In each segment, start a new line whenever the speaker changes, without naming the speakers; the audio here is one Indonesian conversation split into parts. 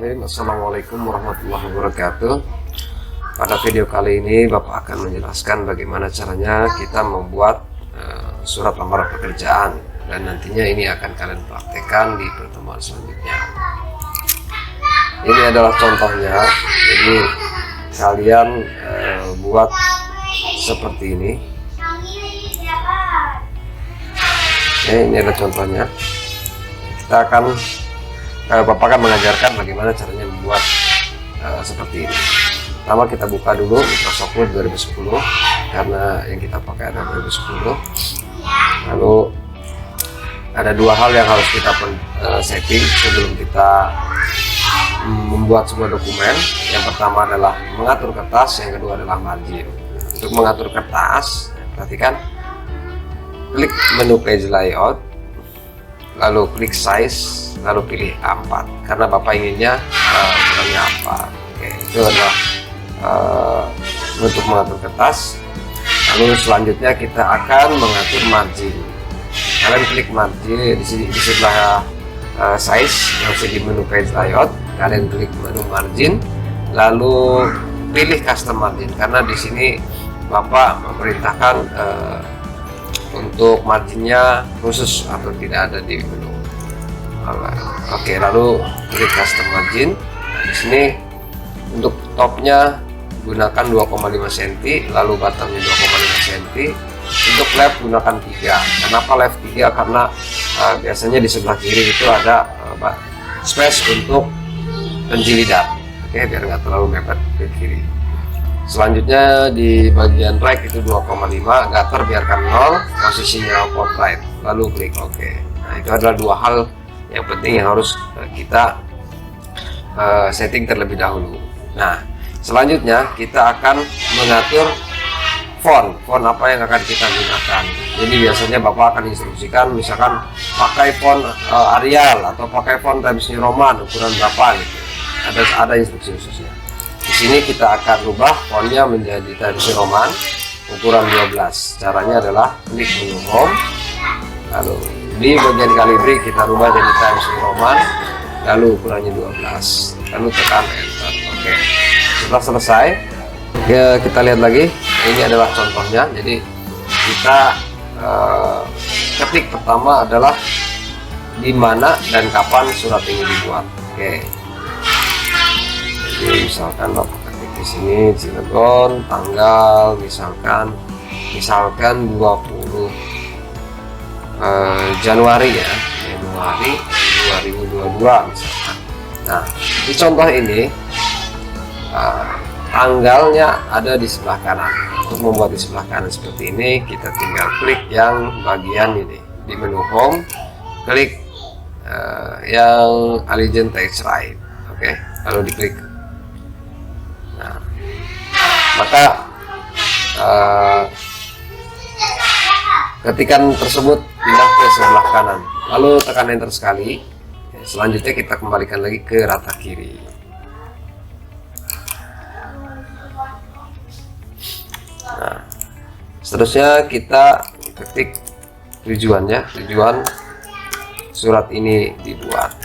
Bismillahirrahmanirrahim. Assalamualaikum warahmatullahi wabarakatuh. Pada video kali ini Bapak akan menjelaskan bagaimana caranya kita membuat surat lamaran pekerjaan, dan nantinya ini akan kalian praktekkan di pertemuan selanjutnya. Ini adalah contohnya. Jadi kalian buat seperti ini. Ini adalah contohnya. Kita akan Bapak akan mengajarkan bagaimana caranya membuat seperti ini. Pertama kita buka dulu Microsoft Word 2010 karena yang kita pakai adalah 2010. Lalu ada dua hal yang harus kita setting sebelum kita membuat sebuah dokumen. Yang pertama adalah mengatur kertas, yang kedua adalah margin. Untuk mengatur kertas, perhatikan, klik menu page layout, lalu klik size, lalu pilih A4 karena Bapak inginnya ukurannya A4. Oke, itu adalah untuk mengatur kertas. Lalu selanjutnya kita akan mengatur margin. Kalian klik margin di sini, di sebelah size yang di menu page layout, kalian klik menu margin, lalu pilih custom margin karena di sini Bapak memerintahkan untuk marginnya khusus atau tidak ada di menu. Oke, lalu klik custom margin. Nah, di sini untuk topnya gunakan 2,5 cm, lalu bottomnya 2,5 cm. Untuk left gunakan 3. Kenapa left 3? Karena biasanya di sebelah kiri itu ada space untuk penjilidan. Oke, biar nggak terlalu mepet ke kiri. Selanjutnya di bagian right itu 2,5, gutter biarkan 0, posisinya portrait, lalu klik OK. Nah, itu adalah dua hal yang penting yang harus kita setting terlebih dahulu. Nah, selanjutnya kita akan mengatur font apa yang akan kita gunakan. Jadi biasanya Bapak akan instruksikan misalkan pakai font Arial atau pakai font Times New Roman ukuran berapa gitu. Ada instruksi khususnya. Di sini kita akan rubah fontnya menjadi Times New Roman ukuran 12. Caranya adalah klik menu Home, lalu di bagian kalibri kita rubah jadi Times New Roman, lalu ukurannya 12, lalu tekan Enter. Oke, setelah selesai ya, kita lihat lagi. Ini adalah contohnya. Jadi kita ketik pertama adalah di mana dan kapan surat ini dibuat. Oke, jadi misalkan Bapak ketik di sini Cilegon, tanggal misalkan 20 Januari ya, Januari 2022 misalkan. Nah, di contoh ini tanggalnya ada di sebelah kanan. Untuk membuat di sebelah kanan seperti ini, kita tinggal klik yang bagian ini di menu Home, klik yang Align Text Right. Oke, lalu diklik. Nah, maka ketikan tersebut pindah ke sebelah kanan, lalu tekan Enter sekali. Selanjutnya kita kembalikan lagi ke rata kiri. Nah, seterusnya kita ketik tujuannya, tujuan surat ini dibuat,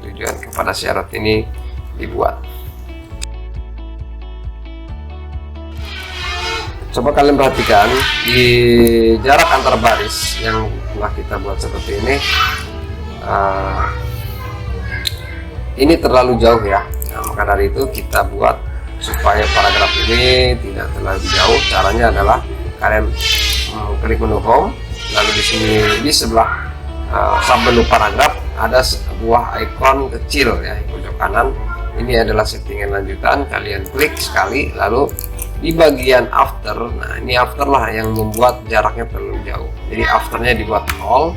tujuan kepada syarat ini dibuat. Coba kalian perhatikan di jarak antar baris yang telah kita buat seperti ini terlalu jauh ya. Nah, maka dari itu kita buat supaya paragraf ini tidak terlalu jauh. Caranya adalah kalian klik menu Home, lalu di sini di sebelah sub-menu paragraf ada sebuah ikon kecil ya, di pojok kanan. Ini adalah settingan lanjutan. Kalian klik sekali, lalu di bagian after, nah ini after lah yang membuat jaraknya terlalu jauh. Jadi afternya dibuat 0,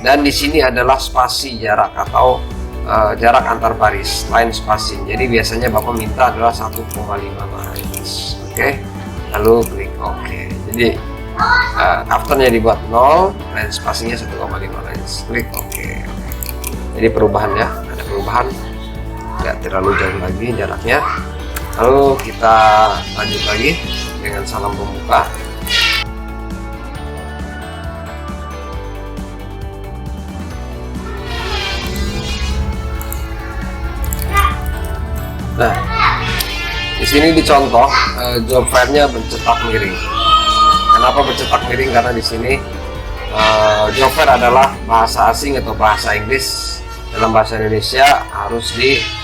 dan di sini adalah spasi jarak atau jarak antar baris, line spacing. Jadi biasanya Bapak minta adalah 1,5 baris. Oke, lalu klik OK. Jadi afternya dibuat 0, line spacingnya 1,5 baris. Klik OK. Jadi perubahan ya, ada perubahan, nggak terlalu jauh lagi jaraknya. Lalu kita lanjut lagi dengan salam pembuka. sini dicontoh job file-nya bercetak miring. Kenapa bercetak miring? Karena di sini job file adalah bahasa asing atau bahasa Inggris. Dalam bahasa Indonesia harus dicetak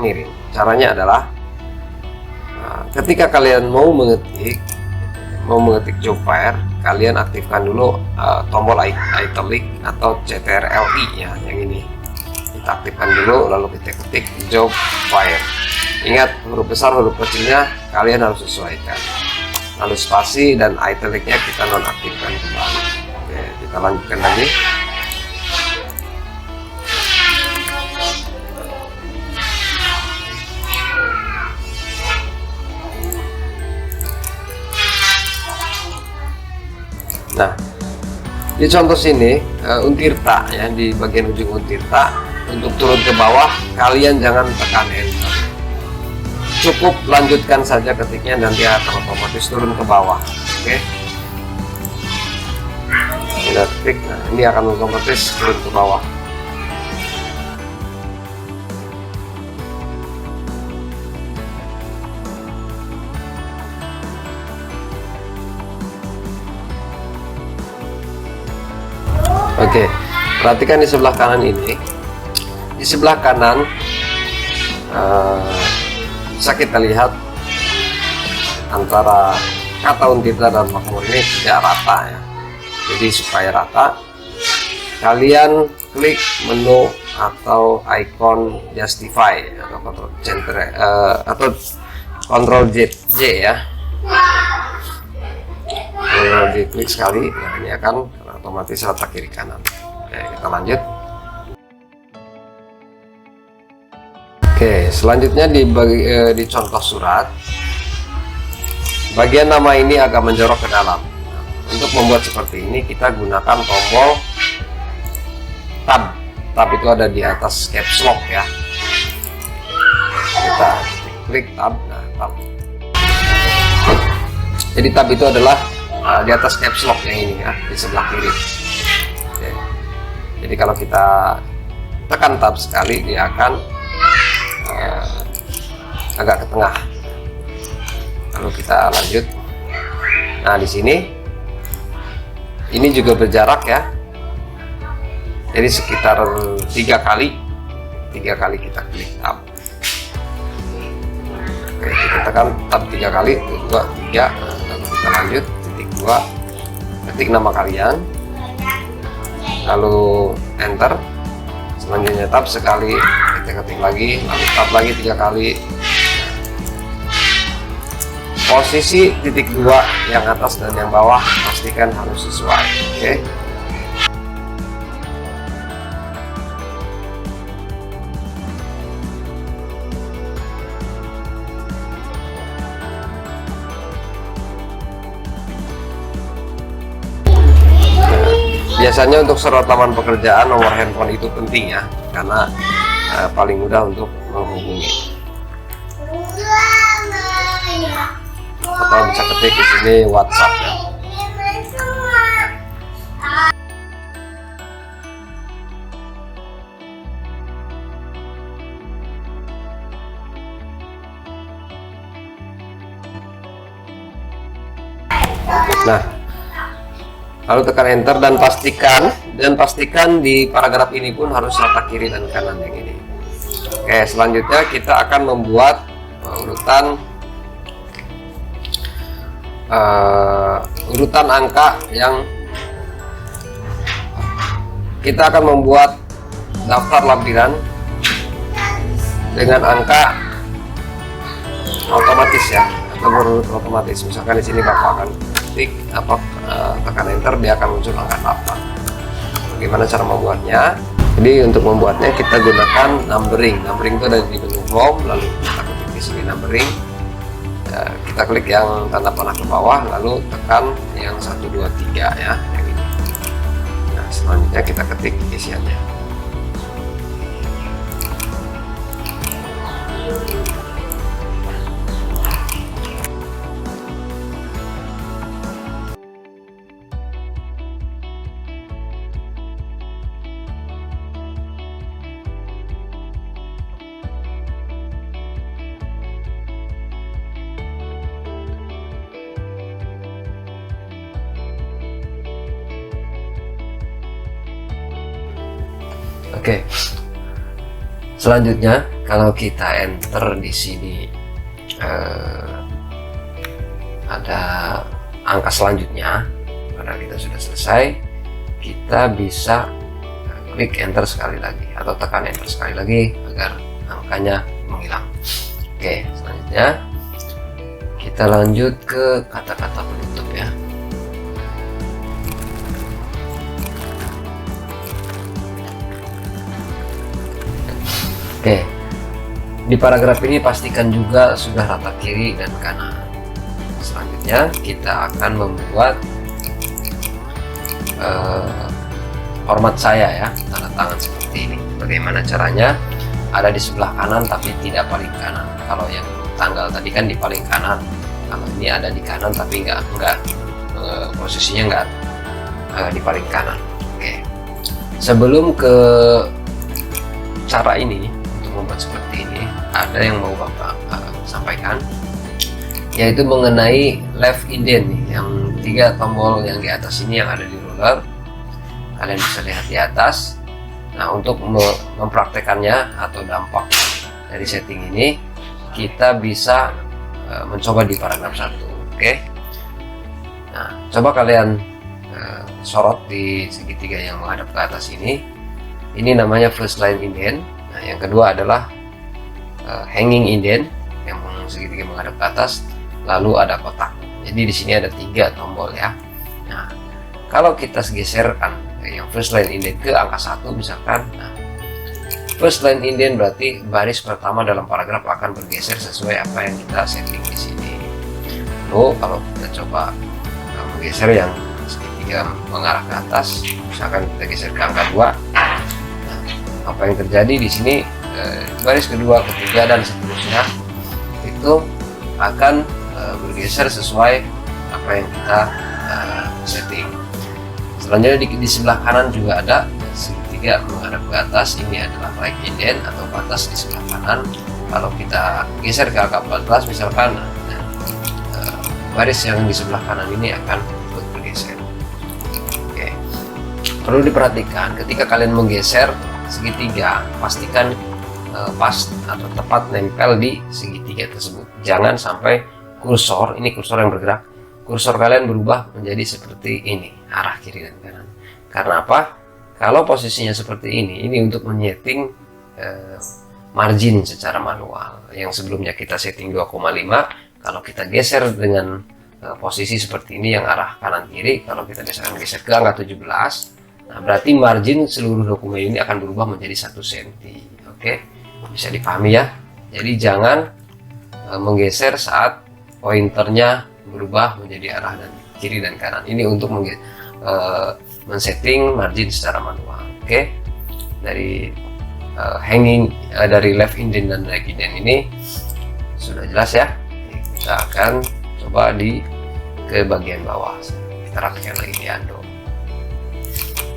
miring. Caranya adalah ketika kalian mau mengetik job file, kalian aktifkan dulu tombol italic atau CTRL-I ya, yang ini kita aktifkan dulu, lalu kita ketik job file. Ingat, huruf besar huruf kecilnya kalian harus sesuaikan, lalu spasi dan italicnya kita nonaktifkan kembali. Oke, kita lanjutkan lagi. Nah, di contoh sini untirta ya, di bagian ujung untirta, untuk turun ke bawah kalian jangan tekan enter, cukup lanjutkan saja ketiknya dan dia akan otomatis turun ke bawah. Oke, kita ketik, nah ini akan otomatis turun ke bawah. Oke, perhatikan di sebelah kanan ini. Di sebelah kanan bisa kita lihat antara kata untirta dan makmur ini tidak rata ya. Jadi supaya rata, kalian klik menu atau icon justify atau Ctrl J ya. Ctrl J, klik sekali, nah ini akan otomatis rata kiri kanan. Oke, kita lanjut. Oke, selanjutnya di contoh surat, bagian nama ini agak menjorok ke dalam. Untuk membuat seperti ini kita gunakan tombol tab. Tab itu ada di atas caps lock ya. Kita klik tab, nah tab. Jadi tab itu adalah di atas caps lock yang ini ya, di sebelah kiri. Oke. Jadi kalau kita tekan tab sekali, dia akan agak ke tengah. Lalu kita lanjut. Nah, di sini ini juga berjarak ya. Jadi sekitar 3 kali kita klik tab. Oke, kita tekan tab 3 kali, 2, 3, lalu kita lanjut. 2, ketik nama kalian, lalu enter. Selanjutnya tab sekali, kita ketik lagi, lalu tab lagi 3 kali. Posisi titik 2 yang atas dan yang bawah pastikan harus sesuai. Oke. Biasanya untuk surat lamaran pekerjaan nomor handphone itu penting ya, karena paling mudah untuk menghubungi. Atau bisa ketik di sini WhatsApp ya. Nah, lalu tekan enter dan pastikan di paragraf ini pun harus rata kiri dan kanan yang ini. Oke, selanjutnya kita akan membuat urutan angka yang kita akan membuat daftar lampiran dengan angka otomatis ya, atau berurut otomatis. Misalkan di sini Bapak akan ketik tekan enter, dia akan muncul angka 8. Bagaimana cara membuatnya? Jadi untuk membuatnya kita gunakan numbering. Numbering itu ada di menu home, lalu kita ketik di sini numbering. Kita klik yang tanda panah ke bawah, lalu tekan yang 1, 2, 3 ya, yang ini. Nah, selanjutnya kita ketik isiannya. Oke. Selanjutnya kalau kita enter di sini ada angka selanjutnya, karena kita sudah selesai, kita bisa klik enter sekali lagi atau tekan enter sekali lagi agar angkanya menghilang. Oke, selanjutnya kita lanjut ke kata-kata penutup ya. Oke, di paragraf ini pastikan juga sudah rata kiri dan kanan. Selanjutnya kita akan membuat format saya ya, tanda tangan seperti ini. Bagaimana caranya? Ada di sebelah kanan tapi tidak paling kanan. Kalau yang tanggal tadi kan di paling kanan, kalau ini ada di kanan tapi enggak posisinya enggak di paling kanan. Oke, sebelum ke cara ini untuk membuat seperti ini, ada yang mau Bapak sampaikan, yaitu mengenai left indent nih, yang 3 tombol yang di atas ini yang ada di ruler, kalian bisa lihat di atas. Nah, untuk mempraktekannya atau dampak dari setting ini, kita bisa mencoba di paragraf 1. Oke. Nah, coba kalian sorot di segitiga yang menghadap ke atas ini. Ini namanya first line indent. Nah, yang kedua adalah hanging indent yang segitiga menghadap ke atas. Lalu ada kotak. Jadi di sini ada 3 tombol ya. Nah, kalau kita geserkan yang first line indent ke angka 1 misalkan, nah, first line indent berarti baris pertama dalam paragraf akan bergeser sesuai apa yang kita setting di sini. Lalu kalau kita coba menggeser yang segitiga mengarah ke atas, misalkan kita geser ke angka 2, nah, apa yang terjadi di sini, baris kedua, ketiga dan seterusnya itu akan bergeser sesuai apa yang kita setting. Selanjutnya di sebelah kanan juga ada segitiga menghadap ke atas, ini adalah right indent atau batas di sebelah kanan. Kalau kita geser ke angka 14 misalkan, baris yang di sebelah kanan ini akan bergeser. Oke, perlu diperhatikan ketika kalian menggeser segitiga, pastikan pas atau tepat nempel di segitiga tersebut. Jangan sampai kursor, ini kursor yang bergerak, kursor kalian berubah menjadi seperti ini, arah kiri dan kanan. Karena apa? Kalau posisinya seperti ini untuk menyeting margin secara manual. Yang sebelumnya kita setting 2,5, kalau kita geser dengan posisi seperti ini yang arah kanan kiri, kalau kita geser ke angka 17, nah berarti margin seluruh dokumen ini akan berubah menjadi 1 cm. Oke, bisa dipahami ya. Jadi jangan menggeser saat pointernya berubah menjadi arah dan kiri dan kanan. Ini untuk men-setting margin secara manual. Oke, dari dari left indent dan right indent ini sudah jelas ya. Kita akan coba ke bagian bawah. Kita rapikan lagi di undo.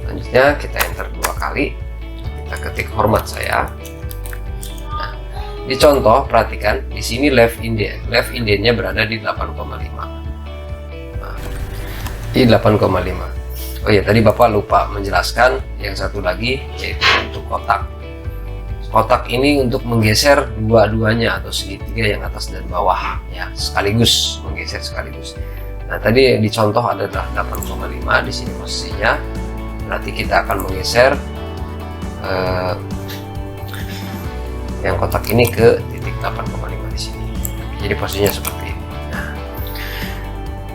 Selanjutnya kita enter 2 kali. Kita ketik format saya. Nah, di contoh perhatikan di sini left indentnya berada di 8,5. Nah, di 8,5. Oh ya, tadi Bapak lupa menjelaskan yang satu lagi, yaitu untuk kotak. Kotak ini untuk menggeser dua-duanya atau segitiga yang atas dan bawah ya, sekaligus menggeser sekaligus. Nah, tadi di contoh adalah 8,5 di sini posisinya. Berarti kita akan menggeser yang kotak ini ke titik 8,5 di sini. Jadi posisinya seperti ini. Nah,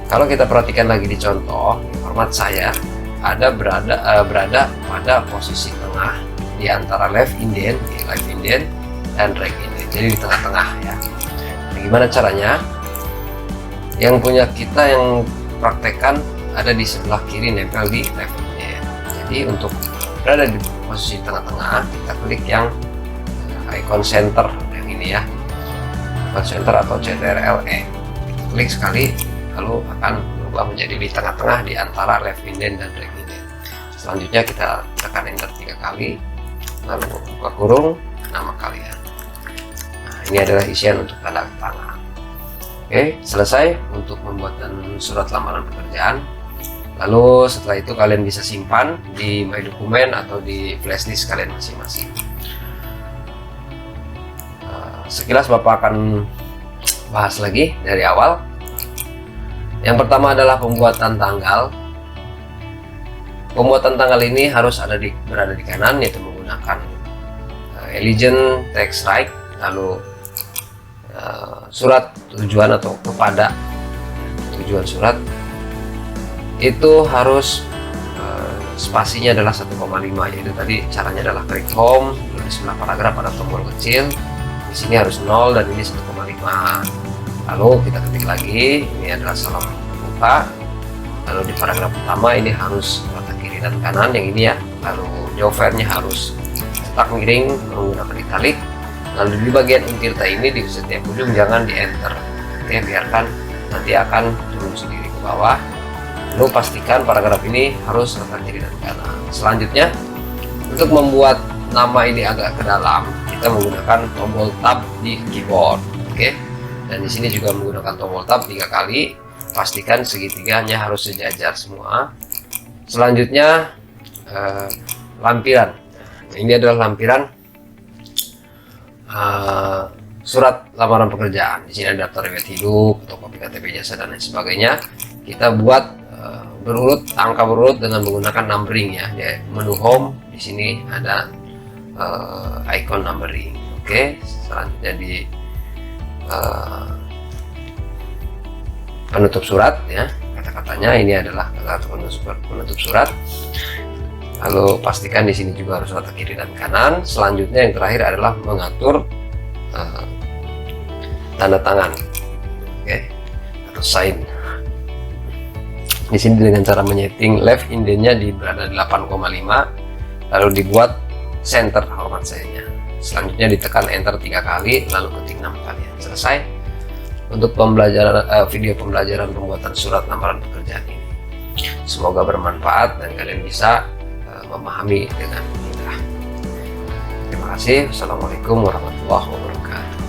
kalau kita perhatikan lagi di contoh, format saya berada pada posisi tengah di antara left indent dan right indent. Jadi di tengah-tengah ya. Nah, gimana caranya? Yang punya kita yang praktekkan ada di sebelah kiri nempel di left indent. Jadi untuk berada di posisi tengah-tengah, kita klik yang icon center yang ini ya, icon center atau CTRL-E. Kita klik sekali, lalu akan berubah menjadi di tengah-tengah di antara left indent dan right indent. Selanjutnya kita tekan enter 3 kali, lalu buka kurung nama kalian. Nah, ini adalah isian untuk tanda tangan. Oke, selesai untuk pembuatan surat lamaran pekerjaan. Lalu setelah itu kalian bisa simpan di My Dokumen atau di flashdisk kalian masing-masing. Sekilas Bapak akan bahas lagi dari awal. Yang pertama adalah pembuatan tanggal. Pembuatan tanggal ini harus berada di kanan, yaitu menggunakan Allegiance Text Right, lalu surat tujuan atau kepada tujuan surat itu harus spasinya adalah 1,5, yaitu tadi caranya adalah klik home, di sebelah paragraf ada tombol kecil, di sini harus 0 dan ini 1,5. Lalu kita ketik lagi, ini adalah salam buka. Lalu di paragraf pertama ini harus rata kiri dan kanan, yang ini ya. Lalu jawabannya harus cetak miring menggunakan italik. Lalu di bagian untirta ini di setiap ujung jangan di enter. Oke, biarkan nanti akan turun sendiri ke bawah. Lalu pastikan paragraf ini harus rata kiri dan kanan. Selanjutnya, untuk membuat nama ini agak ke dalam, kita menggunakan tombol tab di keyboard. Oke, dan di sini juga menggunakan tombol tab 3 kali. Pastikan segitiganya harus sejajar semua. Selanjutnya, lampiran. Ini adalah lampiran surat lamaran pekerjaan. Di sini ada daftar riwayat hidup atau kopi KTP jasa dan lain sebagainya. Kita buat berurut, angka berurut dengan menggunakan numbering ya. Di menu home di sini ada icon numbering. Oke, selanjutnya di penutup surat ya, kata-katanya ini adalah kata penutup surat. Lalu pastikan di sini juga harus rata kiri dan kanan. Selanjutnya yang terakhir adalah mengatur tanda tangan, oke, atau sign. Di sini dengan cara menyeting left indentnya berada di 8,5, lalu dibuat center hormat sayanya. Selanjutnya ditekan enter 3 kali, lalu ketik 6 kali. Selesai untuk pembelajaran video pembelajaran pembuatan surat lamaran pekerjaan ini. Semoga bermanfaat dan kalian bisa memahami dengan mudah. Terima kasih. Wassalamualaikum warahmatullahi wabarakatuh.